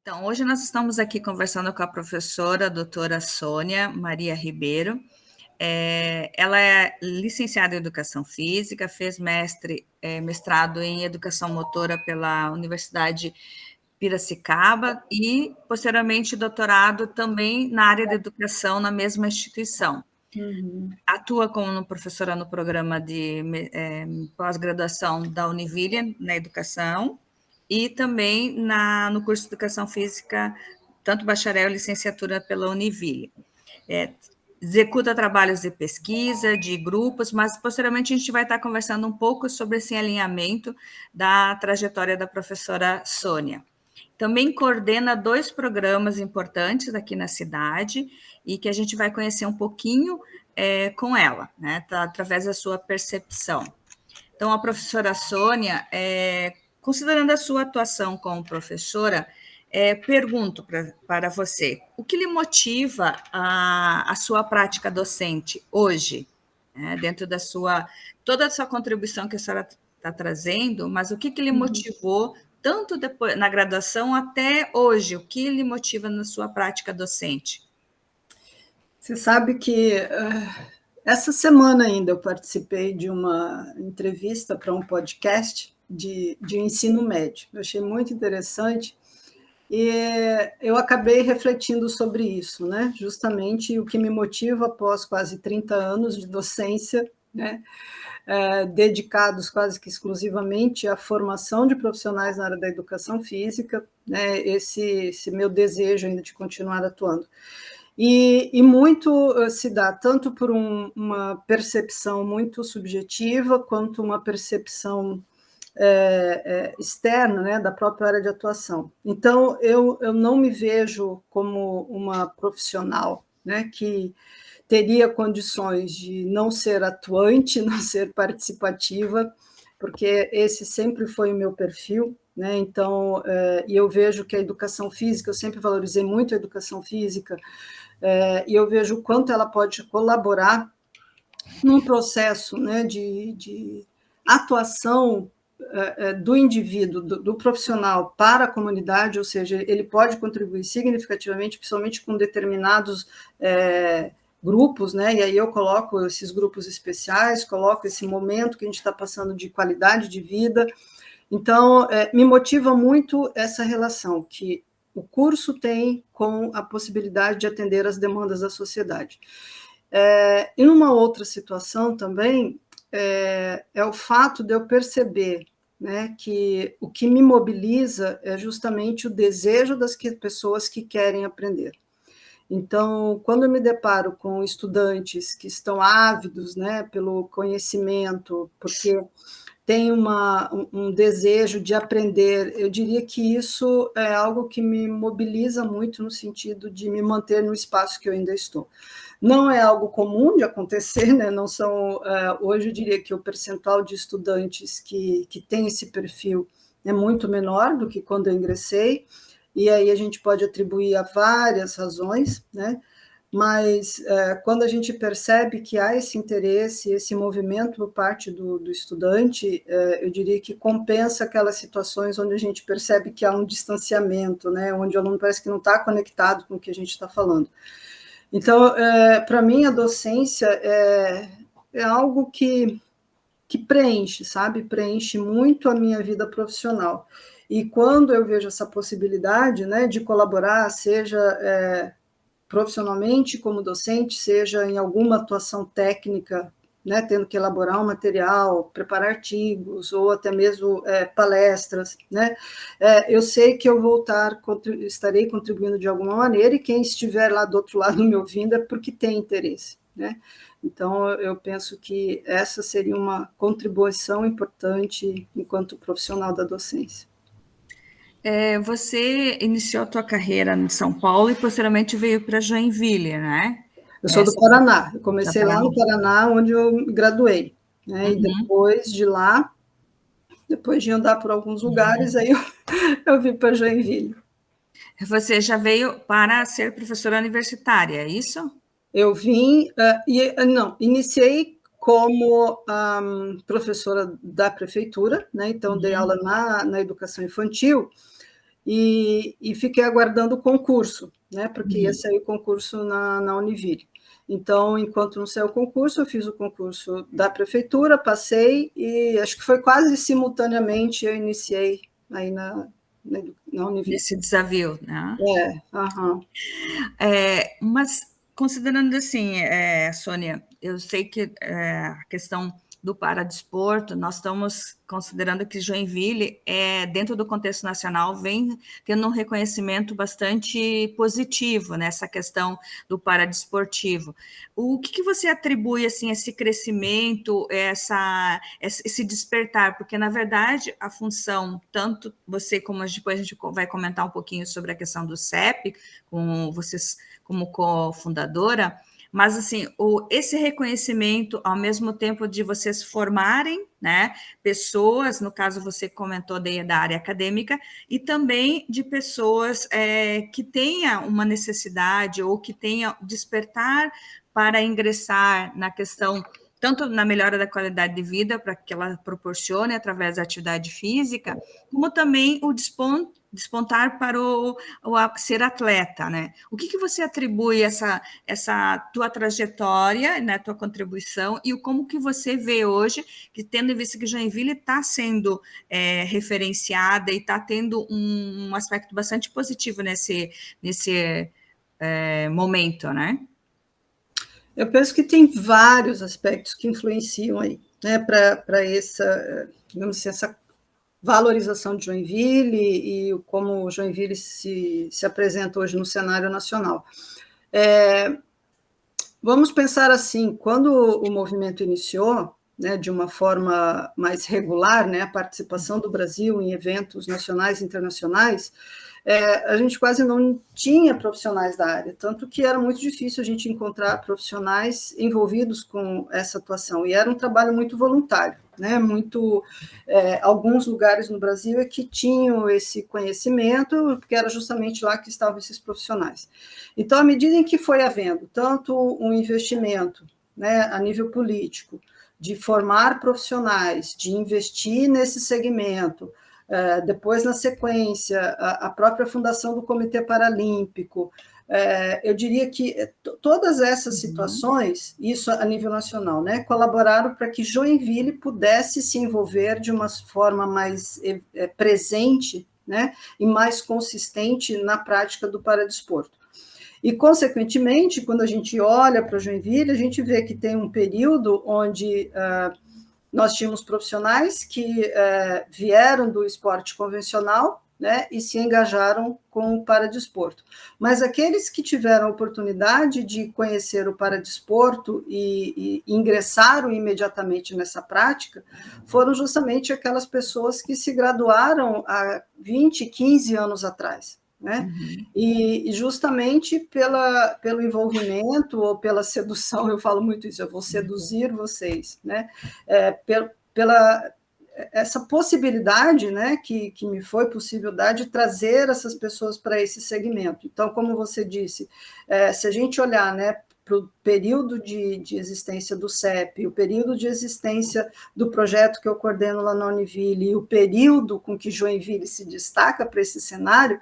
Então, hoje nós estamos aqui conversando com a professora, a doutora Sônia Maria Ribeiro. Ela é licenciada em Educação Física, fez mestrado em Educação Motora pela Universidade Piracicaba e, posteriormente, doutorado também na área de educação na mesma instituição. Atua como professora no programa de pós-graduação da Univille na educação e também no curso de Educação Física, tanto bacharel e licenciatura pela Univille. Executa trabalhos de pesquisa, de grupos, mas posteriormente a gente vai estar conversando um pouco sobre esse alinhamento da trajetória da professora Sônia. Também coordena 2 programas importantes aqui na cidade e que a gente vai conhecer um pouquinho com ela, né, através da sua percepção. Então, a professora Sônia, considerando a sua atuação como professora, pergunto para você, o que lhe motiva a sua prática docente hoje, né, dentro da toda a sua contribuição que a senhora está trazendo, mas o que lhe motivou, tanto depois, na graduação até hoje, o que lhe motiva na sua prática docente? Você sabe que essa semana ainda eu participei de uma entrevista para um podcast de ensino médio. Eu achei muito interessante e eu acabei refletindo sobre isso, né? Justamente o que me motiva após quase 30 anos de docência, né? Dedicados quase que exclusivamente à formação de profissionais na área da educação física, né? Esse meu desejo ainda de continuar atuando. E muito se dá tanto por uma percepção muito subjetiva, quanto uma percepção externa, né, da própria área de atuação. Então, eu não me vejo como uma profissional, né, que teria condições de não ser atuante, não ser participativa, porque esse sempre foi o meu perfil, né? Então, e eu vejo que a educação física, eu sempre valorizei muito a educação física, e eu vejo o quanto ela pode colaborar num processo, né, de atuação do indivíduo, do profissional para a comunidade, ou seja, ele pode contribuir significativamente, principalmente com determinados grupos, né? E aí eu coloco esses grupos especiais, coloco esse momento que a gente está passando de qualidade de vida. Então, me motiva muito essa relação que o curso tem com a possibilidade de atender às demandas da sociedade. E numa outra situação também, é o fato de eu perceber, né, que o que me mobiliza é justamente o desejo das pessoas que querem aprender. Então, quando eu me deparo com estudantes que estão ávidos, né, pelo conhecimento, porque tem um desejo de aprender, eu diria que isso é algo que me mobiliza muito no sentido de me manter no espaço que eu ainda estou. Não é algo comum de acontecer, né? Não são, hoje eu diria que o percentual de estudantes que tem esse perfil é muito menor do que quando eu ingressei, e aí a gente pode atribuir a várias razões, né? Mas quando a gente percebe que há esse interesse, esse movimento por parte do estudante, eu diria que compensa aquelas situações onde a gente percebe que há um distanciamento, né, onde o aluno parece que não está conectado com o que a gente está falando. Então, para mim, a docência é algo que preenche, sabe? Preenche muito a minha vida profissional. E quando eu vejo essa possibilidade, né, de colaborar, seja profissionalmente como docente, seja em alguma atuação técnica, né, tendo que elaborar um material, preparar artigos, ou até mesmo palestras, né, eu sei que eu estarei contribuindo de alguma maneira, e quem estiver lá do outro lado me ouvindo é porque tem interesse, né? Então, eu penso que essa seria uma contribuição importante enquanto profissional da docência. Você iniciou a tua carreira em São Paulo e posteriormente veio para Joinville, né? Eu sou do Paraná, eu comecei lá no Paraná, onde eu graduei, né? E depois de lá, depois de andar por alguns lugares, aí eu vim para Joinville. Você já veio para ser professora universitária, é isso? Eu vim, iniciei como professora da prefeitura, né? Então dei aula na educação infantil, e fiquei aguardando o concurso, né, porque ia sair o concurso na Univille. Então, enquanto não saiu o concurso, eu fiz o concurso da prefeitura, passei, e acho que foi quase simultaneamente eu iniciei aí na Univille. Nesse desafio, né? Aham. Mas, considerando assim, Sônia, eu sei que a questão do paradesporto, nós estamos considerando que Joinville, dentro do contexto nacional, vem tendo um reconhecimento bastante positivo nessa questão do paradesportivo. O que você atribui assim, esse crescimento, esse despertar? Porque, na verdade, a função, tanto você como depois a gente vai comentar um pouquinho sobre a questão do CEP, com vocês como cofundadora, mas assim, esse reconhecimento, ao mesmo tempo de vocês formarem, né, pessoas, no caso você comentou da área acadêmica, e também de pessoas que tenham uma necessidade ou que tenham despertar para ingressar na questão, tanto na melhora da qualidade de vida, para que ela proporcione através da atividade física, como também o despontar para ser atleta, né? O que você atribui essa tua trajetória, né, tua contribuição, e como que você vê hoje, que tendo em vista que Joinville está sendo referenciada e está tendo um aspecto bastante positivo nesse momento, né? Eu penso que tem vários aspectos que influenciam aí, né, para essa, digamos assim, essa valorização de Joinville e como Joinville se apresenta hoje no cenário nacional. Vamos pensar assim, quando o movimento iniciou, né, de uma forma mais regular, né, a participação do Brasil em eventos nacionais e internacionais, a gente quase não tinha profissionais da área, tanto que era muito difícil a gente encontrar profissionais envolvidos com essa atuação, e era um trabalho muito voluntário, né, alguns lugares no Brasil que tinham esse conhecimento, porque era justamente lá que estavam esses profissionais. Então, à medida em que foi havendo tanto um investimento, né, a nível político, de formar profissionais, de investir nesse segmento, depois, na sequência, a própria fundação do Comitê Paralímpico, eu diria que todas essas situações, isso a nível nacional, né, colaboraram para que Joinville pudesse se envolver de uma forma mais presente, né, e mais consistente na prática do paradesporto. E, consequentemente, quando a gente olha para Joinville, a gente vê que tem um período onde nós tínhamos profissionais que vieram do esporte convencional, né, e se engajaram com o paradesporto. Mas aqueles que tiveram a oportunidade de conhecer o paradesporto e ingressaram imediatamente nessa prática foram justamente aquelas pessoas que se graduaram há 20, 15 anos atrás. Né? E justamente pelo envolvimento ou pela sedução, eu falo muito isso, eu vou seduzir vocês, né? Pela essa possibilidade, né, que me foi possível dar de trazer essas pessoas para esse segmento. Então, como você disse, se a gente olhar, né, para o período de existência do CEP, o período de existência do projeto que eu coordeno lá na Univille, e o período com que Joinville se destaca para esse cenário,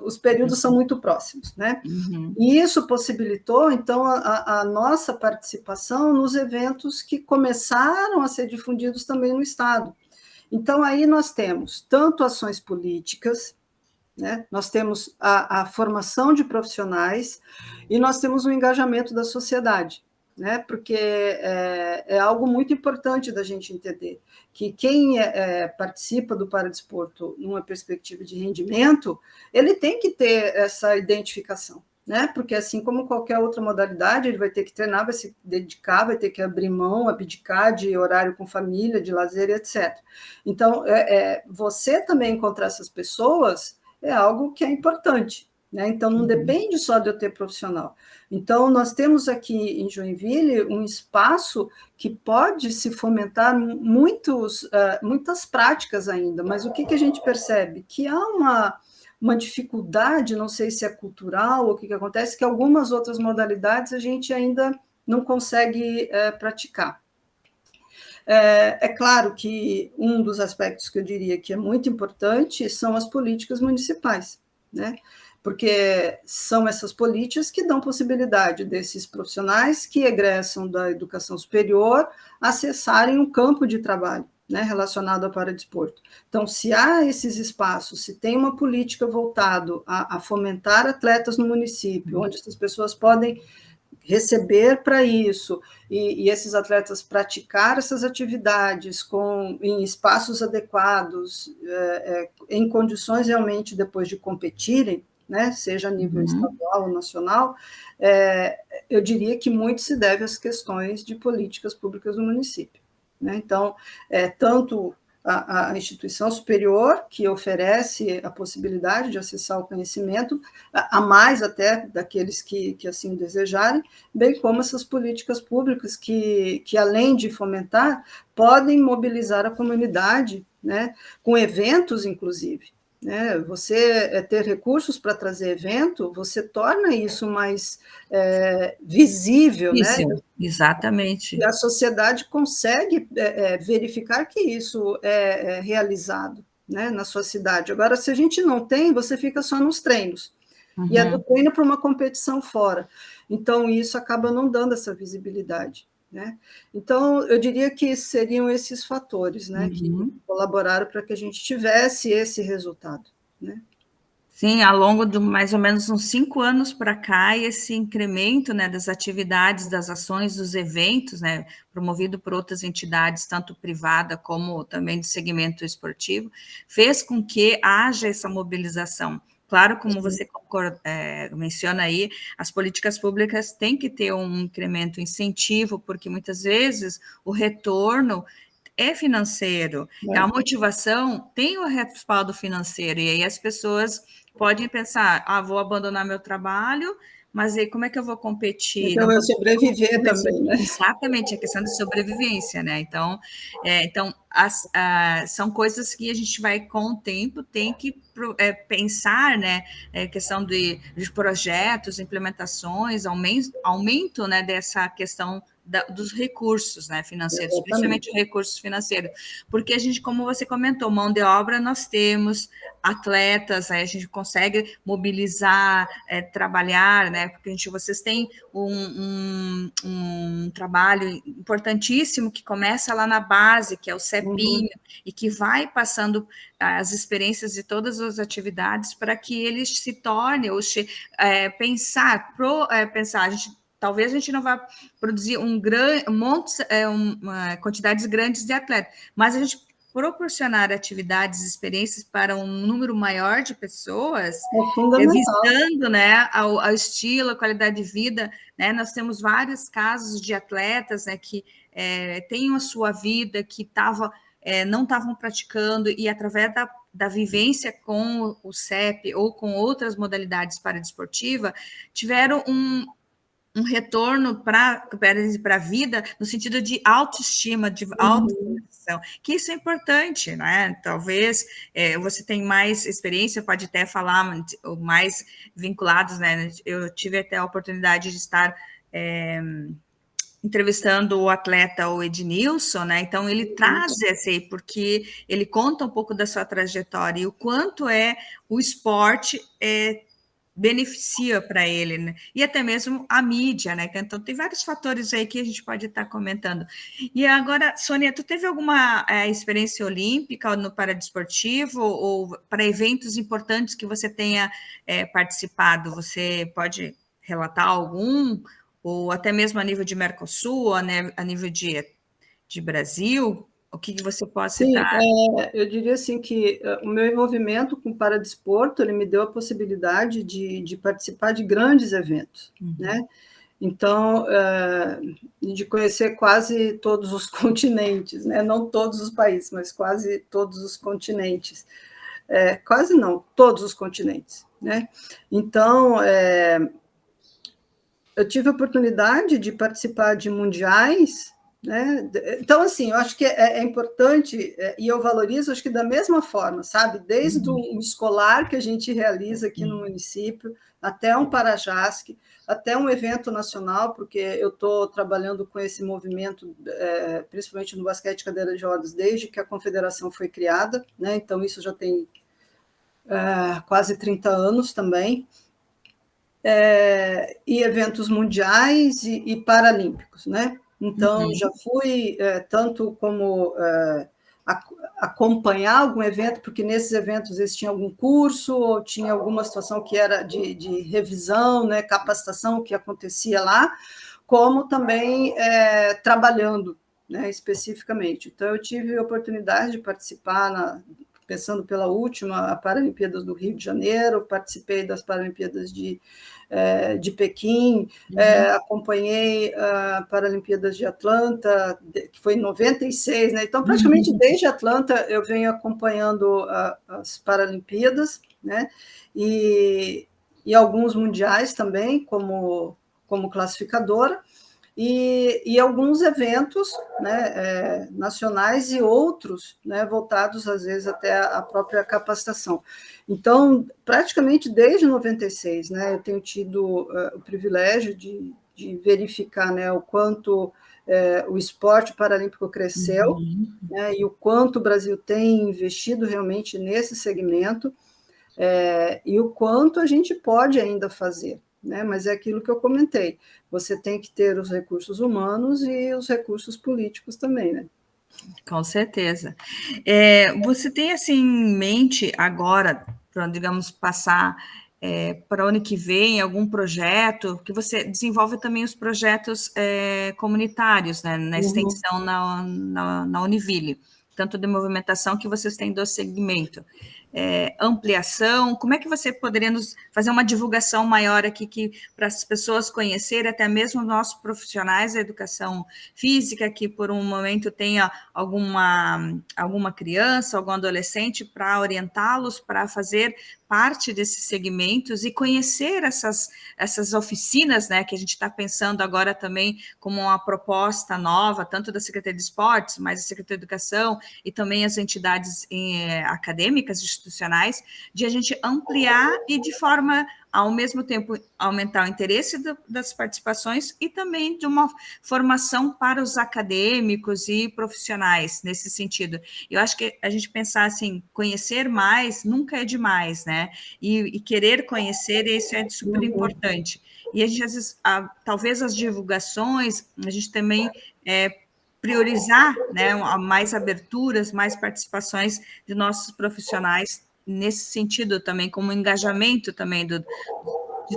os períodos são muito próximos, né? E isso possibilitou, então, a nossa participação nos eventos que começaram a ser difundidos também no Estado. Então, aí nós temos tanto ações políticas, né? Nós temos a formação de profissionais e nós temos o engajamento da sociedade, né? Porque é algo muito importante da gente entender que quem participa do paradesporto numa perspectiva de rendimento, ele tem que ter essa identificação, né? Porque assim como qualquer outra modalidade, ele vai ter que treinar, vai se dedicar, vai ter que abrir mão, abdicar de horário com família, de lazer, etc. Então, você também encontrar essas pessoas é algo que é importante, né? Então, não depende só de eu ter profissional. Então, nós temos aqui em Joinville um espaço que pode se fomentar muitas práticas ainda, mas o que a gente percebe? Que há uma dificuldade, não sei se é cultural ou o que acontece, que algumas outras modalidades a gente ainda não consegue praticar. É claro que um dos aspectos que eu diria que é muito importante são as políticas municipais, né? Porque são essas políticas que dão possibilidade desses profissionais que egressam da educação superior acessarem um campo de trabalho, né, relacionado ao paradesporto. Então, se há esses espaços, se tem uma política voltada a fomentar atletas no município, onde essas pessoas podem receber para isso, e esses atletas praticar essas atividades em espaços adequados, em condições realmente depois de competirem, né, seja a nível estadual ou nacional, eu diria que muito se deve às questões de políticas públicas do município, né? Então, tanto a instituição superior, que oferece a possibilidade de acessar o conhecimento, a mais até daqueles que assim desejarem, bem como essas políticas públicas que além de fomentar, podem mobilizar a comunidade, né, com eventos, inclusive. Né? Você ter recursos para trazer evento, você torna isso mais visível, né? Exatamente. E a sociedade consegue verificar que isso é realizado, né, na sua cidade. Agora, se a gente não tem, você fica só nos treinos. E é do treino para uma competição fora. Então, isso acaba não dando essa visibilidade. Né? Então, eu diria que seriam esses fatores, né, que colaboraram para que a gente tivesse esse resultado. Né? Sim, ao longo de mais ou menos uns 5 anos para cá, esse incremento, né, das atividades, das ações, dos eventos, né, promovido por outras entidades, tanto privada como também do segmento esportivo, fez com que haja essa mobilização. Claro, como você menciona aí, as políticas públicas têm que ter um incremento, incentivo, porque muitas vezes o retorno é financeiro, a motivação tem o respaldo financeiro, e aí as pessoas podem pensar, vou abandonar meu trabalho, mas aí como é que eu vou competir? Então, eu sobreviver também, né? Exatamente, a questão de sobrevivência, né? Então, são coisas que a gente vai, com o tempo, tem que pensar, né? Questão de projetos, implementações, aumento, né, dessa questão dos recursos, né, financeiros, Exatamente. principalmente recursos financeiros, porque a gente, como você comentou, mão de obra nós temos, atletas, a gente consegue mobilizar, trabalhar, né, porque vocês têm um trabalho importantíssimo que começa lá na base, que é o CEPinho, e que vai passando as experiências de todas as atividades para que eles se tornem, ou pensar, talvez a gente não vá produzir quantidades grandes de atletas, mas a gente proporcionar atividades, experiências para um número maior de pessoas, visando, né, ao estilo, a qualidade de vida, né? Nós temos vários casos de atletas, né, que têm a sua vida, que não estavam praticando, e através da vivência com o CEP ou com outras modalidades paradesportivas, tiveram um retorno para a vida, no sentido de autoestima, de autovalorização, que isso é importante, né? Talvez você tenha mais experiência, pode até falar mais vinculados, né? Eu tive até a oportunidade de estar entrevistando o atleta, o Ednilson, né? Então ele traz esse, porque ele conta um pouco da sua trajetória e o quanto o esporte beneficia para ele, né? E até mesmo a mídia, né? Então tem vários fatores aí que a gente pode estar comentando. E agora, Sônia, tu teve alguma experiência olímpica no paradesportivo ou para eventos importantes que você tenha participado? Você pode relatar algum? Ou até mesmo a nível de Mercosul, a nível de Brasil? O que você pode citar? Sim, eu diria assim que o meu envolvimento com o paradesporto, ele me deu a possibilidade de participar de grandes eventos, né? Então, de conhecer quase todos os continentes, né? Não todos os países, mas quase todos os continentes. Quase não, todos os continentes, né? Então, eu tive a oportunidade de participar de mundiais, né? Então, assim, eu acho que é importante, e eu valorizo, acho que da mesma forma, sabe? Desde um escolar que a gente realiza aqui no município, até um Parajasc, até um evento nacional, porque eu estou trabalhando com esse movimento, principalmente no basquete cadeira de rodas, desde que a confederação foi criada, né? Então isso já tem quase 30 anos também, e eventos mundiais e paralímpicos, né? Então, já fui tanto como acompanhar algum evento, porque nesses eventos eles tinham algum curso, ou tinha alguma situação que era de revisão, né, capacitação que acontecia lá, como também trabalhando, né, especificamente. Então, eu tive a oportunidade de participar, pensando pela última, a Paralimpíadas do Rio de Janeiro, participei das Paralimpíadas de Pequim, acompanhei a Paralimpíadas de Atlanta, que foi em 96, né? Então, praticamente desde Atlanta eu venho acompanhando as Paralimpíadas, né? E alguns mundiais também, como classificadora, e alguns eventos, né, nacionais e outros, né, voltados, às vezes, até à própria capacitação. Então, praticamente desde 96, né, eu tenho tido o privilégio de verificar, né, o quanto o esporte paralímpico cresceu, né, e o quanto o Brasil tem investido realmente nesse segmento, e o quanto a gente pode ainda fazer. Né? Mas é aquilo que eu comentei, você tem que ter os recursos humanos e os recursos políticos também, né? Com certeza. Você tem assim em mente agora, para, digamos, passar para o ano que vem, algum projeto, que você desenvolve também os projetos comunitários, né, na extensão na Univille, tanto de movimentação que vocês têm do segmento. Ampliação, como é que você poderia nos fazer uma divulgação maior aqui para as pessoas conhecerem, até mesmo nossos profissionais da educação física, que por um momento tenha alguma criança, algum adolescente, para orientá-los para fazer parte desses segmentos e conhecer essas oficinas, né, que a gente está pensando agora também como uma proposta nova, tanto da Secretaria de Esportes, mas da Secretaria de Educação e também as entidades acadêmicas, institucionais, de a gente ampliar e de forma, ao mesmo tempo, aumentar o interesse das participações e também de uma formação para os acadêmicos e profissionais nesse sentido. Eu acho que a gente pensar assim, conhecer mais nunca é demais, né? E querer conhecer, isso é super importante. E a gente, às vezes, talvez as divulgações, a gente também priorizar, né, mais aberturas, mais participações de nossos profissionais nesse sentido também, como engajamento também de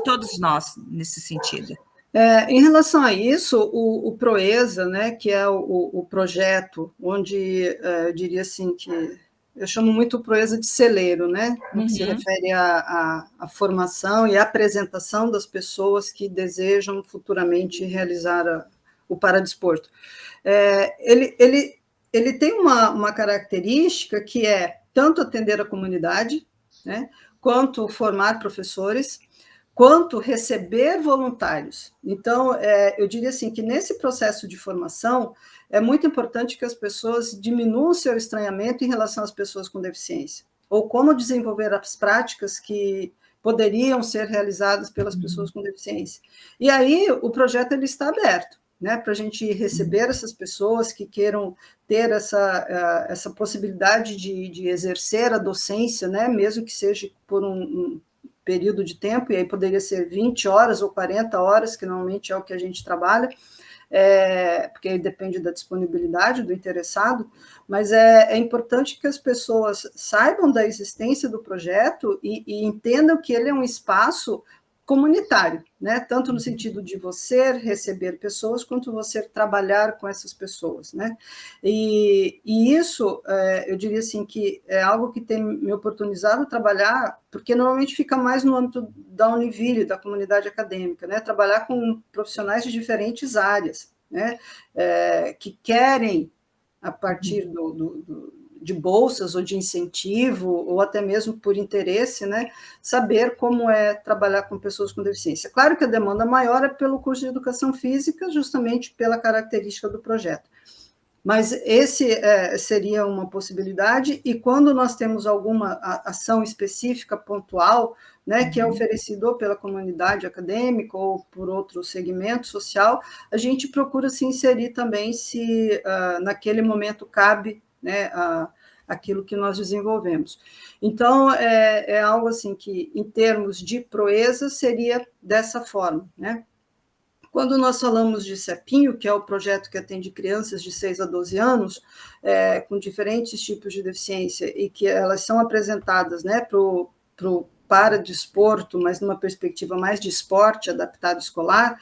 todos nós nesse sentido. Em relação a isso, o Proeza, né, que é o projeto onde eu diria assim que eu chamo muito o Proeza de celeiro, né, no que se refere à formação e à apresentação das pessoas que desejam futuramente realizar o paradesporto. Ele tem uma característica que é tanto atender a comunidade, né, quanto formar professores, quanto receber voluntários. Então, eu diria assim, que nesse processo de formação, é muito importante que as pessoas diminuam seu estranhamento em relação às pessoas com deficiência, ou como desenvolver as práticas que poderiam ser realizadas pelas pessoas com deficiência. E aí, o projeto ele está aberto, né, para a gente receber essas pessoas que queiram ter essa possibilidade de exercer a docência, né, mesmo que seja por um período de tempo, e aí poderia ser 20 horas ou 40 horas, que normalmente é o que a gente trabalha, porque aí depende da disponibilidade do interessado, mas é importante que as pessoas saibam da existência do projeto e entendam que ele é um espaço comunitário, né? Tanto no sentido de você receber pessoas, quanto você trabalhar com essas pessoas, né? E isso, eu diria assim, que é algo que tem me oportunizado trabalhar, porque normalmente fica mais no âmbito da Univille, da comunidade acadêmica, né? Trabalhar com profissionais de diferentes áreas, né? Que querem, a partir de bolsas ou de incentivo, ou até mesmo por interesse, né, saber como é trabalhar com pessoas com deficiência. Claro que a demanda maior é pelo curso de educação física, justamente pela característica do projeto. Mas esse seria uma possibilidade, e quando nós temos alguma ação específica, pontual, né, que é oferecido ou pela comunidade acadêmica ou por outro segmento social, a gente procura se inserir também se naquele momento cabe, né, aquilo que nós desenvolvemos. Então, é algo assim que, em termos de proeza, seria dessa forma, né? Quando nós falamos de CEPinho, que é o projeto que atende crianças de 6 a 12 anos, com diferentes tipos de deficiência, e que elas são apresentadas, né, para desporto, mas numa perspectiva mais de esporte adaptado escolar,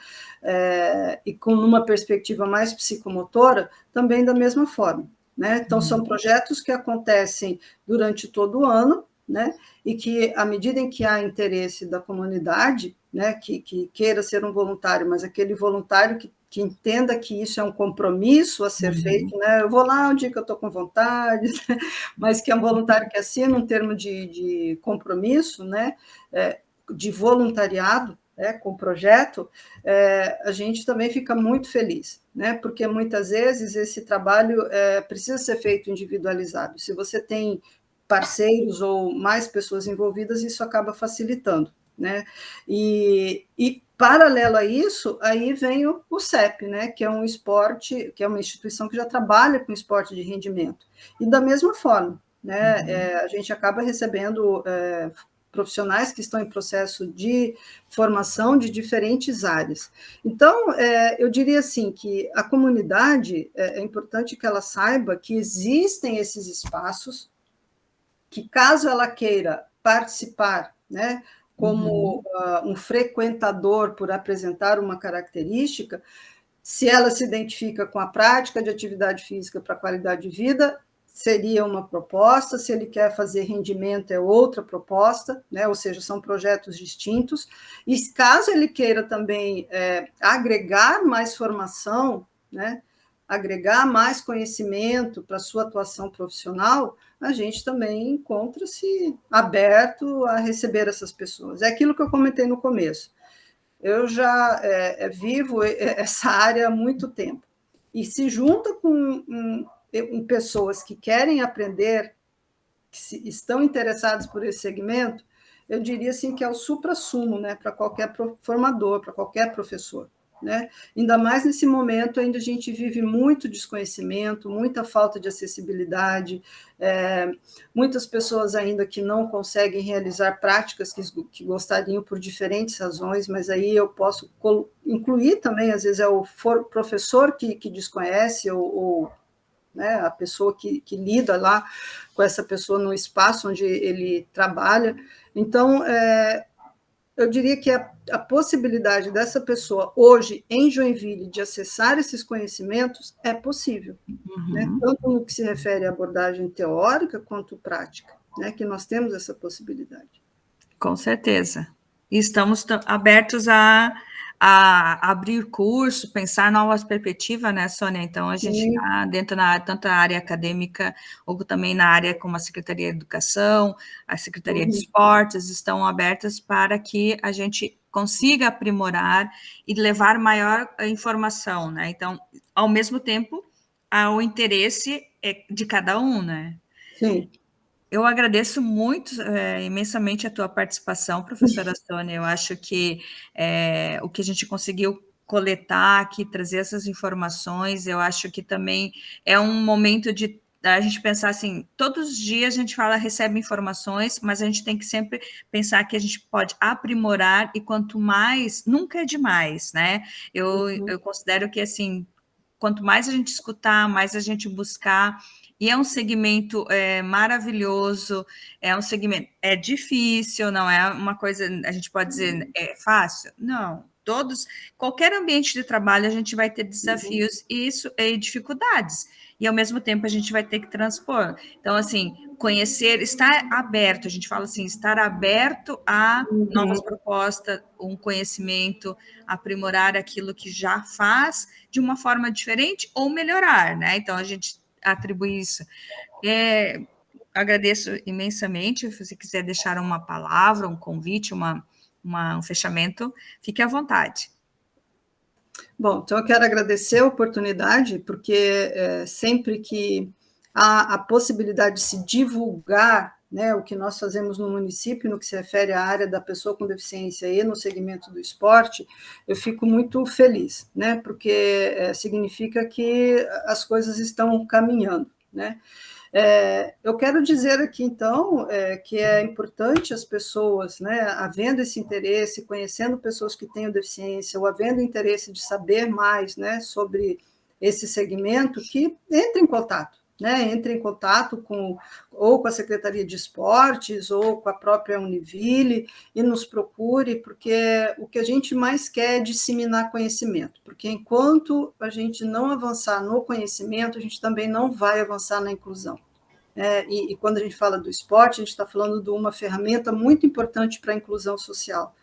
e com uma perspectiva mais psicomotora, também da mesma forma. Né? Então, são projetos que acontecem durante todo o ano, né? E que, à medida em que há interesse da comunidade, né, que queira ser um voluntário, mas aquele voluntário que entenda que isso é um compromisso a ser feito, né? Eu vou lá um dia que eu estou com vontade, mas que é um voluntário que assina um termo de compromisso, né? De voluntariado, com o projeto, a gente também fica muito feliz, né? Porque muitas vezes esse trabalho precisa ser feito individualizado. Se você tem parceiros ou mais pessoas envolvidas, isso acaba facilitando, né? E paralelo a isso, aí vem o CEP, né? Que é um esporte, que é uma instituição que já trabalha com esporte de rendimento. E da mesma forma, né? A gente acaba recebendo profissionais que estão em processo de formação de diferentes áreas. Então, eu diria assim que a comunidade, é importante que ela saiba que existem esses espaços, que caso ela queira participar, né, como um frequentador por apresentar uma característica, se ela se identifica com a prática de atividade física para qualidade de vida, seria uma proposta, se ele quer fazer rendimento é outra proposta, né? Ou seja, são projetos distintos, e caso ele queira também agregar mais formação, né? Agregar mais conhecimento para a sua atuação profissional, a gente também encontra-se aberto a receber essas pessoas. É aquilo que eu comentei no começo. Eu já vivo essa área há muito tempo. E se junta com pessoas que querem aprender, que estão interessados por esse segmento, eu diria assim que é o suprassumo, né, para qualquer formador, para qualquer professor. Né? Ainda mais nesse momento, ainda a gente vive muito desconhecimento, muita falta de acessibilidade, muitas pessoas ainda que não conseguem realizar práticas que gostariam por diferentes razões, mas aí eu posso incluir também, às vezes é o professor que desconhece, ou né, a pessoa que lida lá com essa pessoa no espaço onde ele trabalha. Então, eu diria que a possibilidade dessa pessoa, hoje, em Joinville, de acessar esses conhecimentos é possível, né? Tanto no que se refere à abordagem teórica quanto prática, né? Que nós temos essa possibilidade. Com certeza. E estamos abertos a abrir curso, pensar novas perspectivas, né, Sônia? Então, a gente está dentro tanto na área acadêmica, ou também na área como a Secretaria de Educação, a Secretaria de Esportes, estão abertas para que a gente consiga aprimorar e levar maior informação, né? Então, ao mesmo tempo, o interesse de cada um, né? Sim. Eu agradeço muito, imensamente a tua participação, professora Sônia. Eu acho que o que a gente conseguiu coletar aqui, trazer essas informações, eu acho que também é um momento de a gente pensar assim, todos os dias a gente recebe informações, mas a gente tem que sempre pensar que a gente pode aprimorar, e quanto mais, nunca é demais, né? Eu considero que, assim, quanto mais a gente escutar, mais a gente buscar. E é um segmento maravilhoso, é um segmento, é difícil, não é uma coisa, a gente pode dizer, é fácil? Não, qualquer ambiente de trabalho a gente vai ter desafios e dificuldades, e ao mesmo tempo a gente vai ter que transpor. Então, assim, conhecer, estar aberto, a gente fala assim, estar aberto a novas propostas, um conhecimento, aprimorar aquilo que já faz de uma forma diferente ou melhorar, né? Então, a gente atribui isso. Agradeço imensamente. Se você quiser deixar uma palavra, um convite, um fechamento, fique à vontade. Bom, então eu quero agradecer a oportunidade, porque sempre que há a possibilidade de se divulgar, né, o que nós fazemos no município, no que se refere à área da pessoa com deficiência e no segmento do esporte, eu fico muito feliz, né, porque significa que as coisas estão caminhando, né. Eu quero dizer aqui, então, que é importante as pessoas, né, havendo esse interesse, conhecendo pessoas que têm deficiência, ou havendo interesse de saber mais, né, sobre esse segmento, que entre em contato, né, entre em contato ou com a Secretaria de Esportes, ou com a própria Univille, e nos procure, porque o que a gente mais quer é disseminar conhecimento, porque enquanto a gente não avançar no conhecimento, a gente também não vai avançar na inclusão. E quando a gente fala do esporte, a gente está falando de uma ferramenta muito importante para a inclusão social.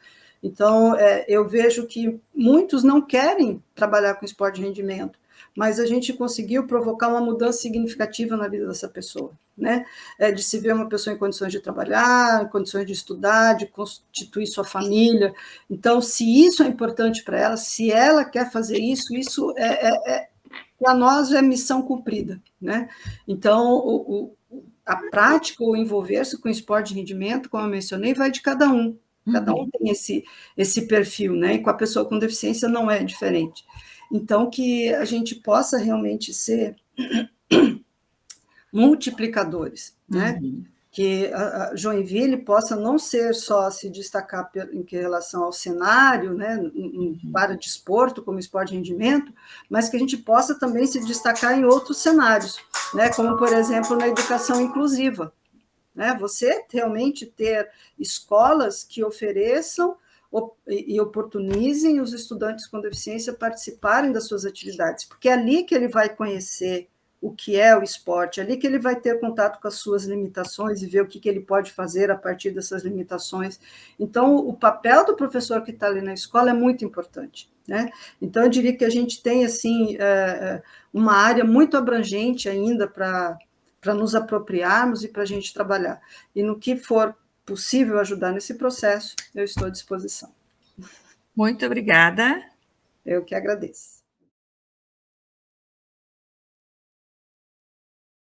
Então, eu vejo que muitos não querem trabalhar com esporte de rendimento, mas a gente conseguiu provocar uma mudança significativa na vida dessa pessoa, né? De se ver uma pessoa em condições de trabalhar, em condições de estudar, de constituir sua família. Então, se isso é importante para ela, se ela quer fazer isso, para nós é missão cumprida, né? Então, a prática, o envolver-se com esporte de rendimento, como eu mencionei, vai de cada um. Cada um tem esse perfil, né? E com a pessoa com deficiência não é diferente. Então, que a gente possa realmente ser multiplicadores, né? Que a Joinville possa não ser só se destacar em relação ao cenário, né, para desporto, como esporte de rendimento, mas que a gente possa também se destacar em outros cenários, né, como, por exemplo, na educação inclusiva. Né, você realmente ter escolas que ofereçam e oportunizem os estudantes com deficiência participarem das suas atividades, porque é ali que ele vai conhecer o que é o esporte, é ali que ele vai ter contato com as suas limitações e ver o que ele pode fazer a partir dessas limitações. Então, o papel do professor que está ali na escola é muito importante, né? Então, eu diria que a gente tem, assim, uma área muito abrangente ainda para nos apropriarmos e para a gente trabalhar. E no que for possível ajudar nesse processo, eu estou à disposição. Muito obrigada. Eu que agradeço.